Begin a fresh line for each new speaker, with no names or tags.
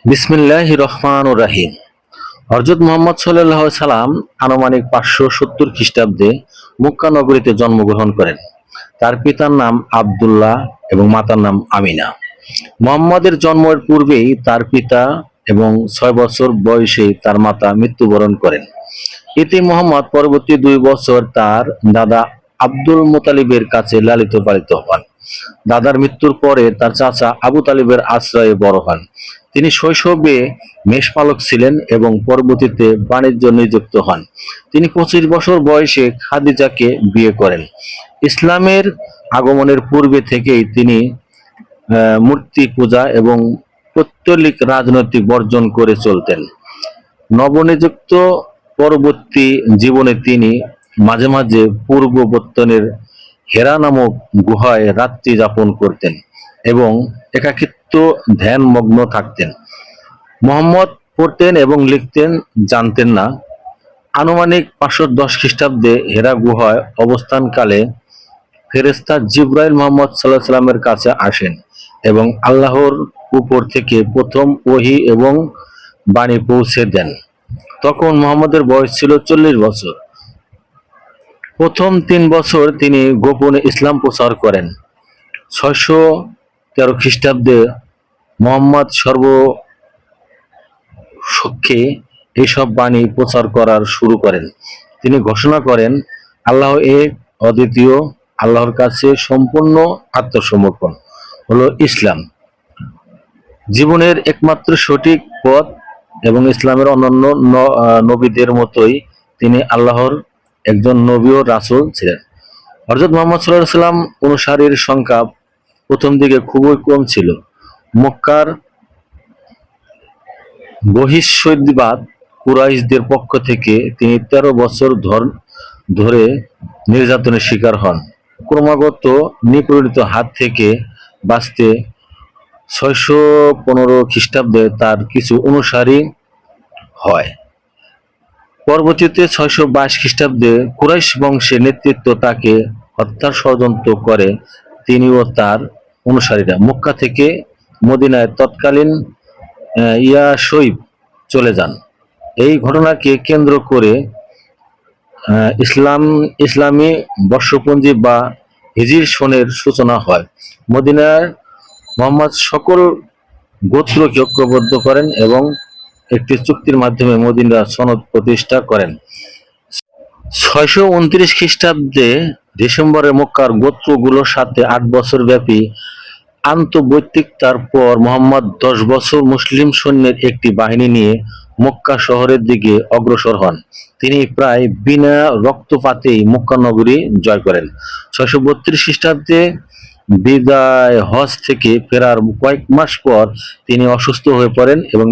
বিসমিল্লাহির রহমানির রহিম। হযরত মুহাম্মদ সাল্লাল্লাহু আলাইহি সাল্লাম আনুমানিক 570 খ্রিস্টাব্দে মক্কা নগরীতে জন্মগ্রহণ করেন। তার পিতার নাম আব্দুল্লাহ এবং মাতার নাম আমিনা। মুহাম্মদের জন্মের পূর্বেই তার পিতা এবং 6 বছর বয়সে তার মাতা মৃত্যুবরণ করেন। এতে মুহাম্মদ পরবর্তী 2 বছর তার দাদা আব্দুল মুতালিবের কাছে লালিত পালিত হন। দাদার মৃত্যুর পরে তার চাচা আবু তালিবের আশ্রয়ে বড় হন। তিনি শৈশবে মেষপালক ছিলেন এবং পরবর্তীতে বাণিজ্য নিযুক্ত হন। তিনি 25 বছর বয়সে খাদিজাকে বিয়ে করেন। ইসলামের আগমনের পূর্বে থেকেই তিনি মূর্তি পূজা এবং পৌত্তলিক রাজনৈতিক বর্জন করে চলতেন। নবনিযুক্ত পরবর্তী জীবনে তিনি মাঝে মাঝে পূর্ববর্তনের হেরা নামক গুহায় রাত্রি যাপন করতেন এবং একাকিত্ব ধ্যানমগ্ন থাকতেন। মুহাম্মদ পড়তেন এবং লিখতেন জানতেন না। আনুমানিক 510 খ্রিস্টাব্দে হেরা গুহায় অবস্থানকালে ফেরেশতা জিবরাইল মুহাম্মদ সাল্লাল্লাহু আলাইহি সাল্লামের কাছে আসেন এবং আল্লাহর উপর থেকে প্রথম ওহী এবং বাণী পৌঁছে দেন। তখন মুহাম্মদের বয়স ছিল 40 বছর। প্রথম 3 বছর তিনি গোপনে ইসলাম প্রচার করেন। 613 খ্রিস্টাব্দে মুহাম্মদ সর্বসক্ষে এইসব বাণী প্রচার করার শুরু করেন। তিনি ঘোষণা করেন, আল্লাহ এক, অদ্বিতীয়, আল্লাহর কাছে সম্পূর্ণ আত্মসমর্পণ হলো ইসলাম জীবনের একমাত্র সঠিক পথ এবং ইসলামের অন্যান্য নবীদের মতোই তিনি আল্লাহর একজন নবী ও রাসূল ছিলেন। হযরত মুহাম্মদ সাল্লাল্লাহু আলাইহি সাল্লাম অনুসারীর সংখ্যা প্রথম দিকে খুবই কম ছিল। মক্কার বহিঃশৈবাদ কুরাইশদের পক্ষ থেকে তিনি 13 বছর ধরে নির্যাতনের শিকার হন। ক্রমাগত নিপীড়িত হাত থেকে বাঁচতে 615 খ্রিস্টাব্দে তার কিছু অনুসারী হয়। পরবর্তীতে 622 খ্রিস্টাব্দে কুরাইশ বংশের নেতৃত্ব তাকে হত্যার ষড়যন্ত্র করে তিনি ও তার অনুসারীরা মক্কা থেকে মদিনায় তৎকালীন ইয়াসরিব চলে যান। এই ঘটনাকে কেন্দ্র করে ইসলামী বর্ষপঞ্জি বা হিজরি সনের সূচনা হয়। মদিনায় মুহাম্মদ সকল গোত্রকে ঐক্যবদ্ধ করেন এবং একটি চুক্তির মাধ্যমে মদিনা সনদ প্রতিষ্ঠা করেন। 629 খ্রিস্টাব্দে ডিসেম্বরে মক্কার গোত্রগুলোর সাথে 8 বছর ব্যাপী আন্তঃবৈতিকতার পর মুহাম্মদ 10 বছর মুসলিম সৈন্যের একটি বাহিনী নিয়ে মক্কা শহরের দিকে অগ্রসর হন। তিনি প্রায় বিনা রক্তপাতেই মক্কা নগরী জয় করেন। 632 খ্রিস্টাব্দে বিদায় হজ থেকে ফেরার কয়েক মাস পর তিনি অসুস্থ হয়ে পড়েন এবং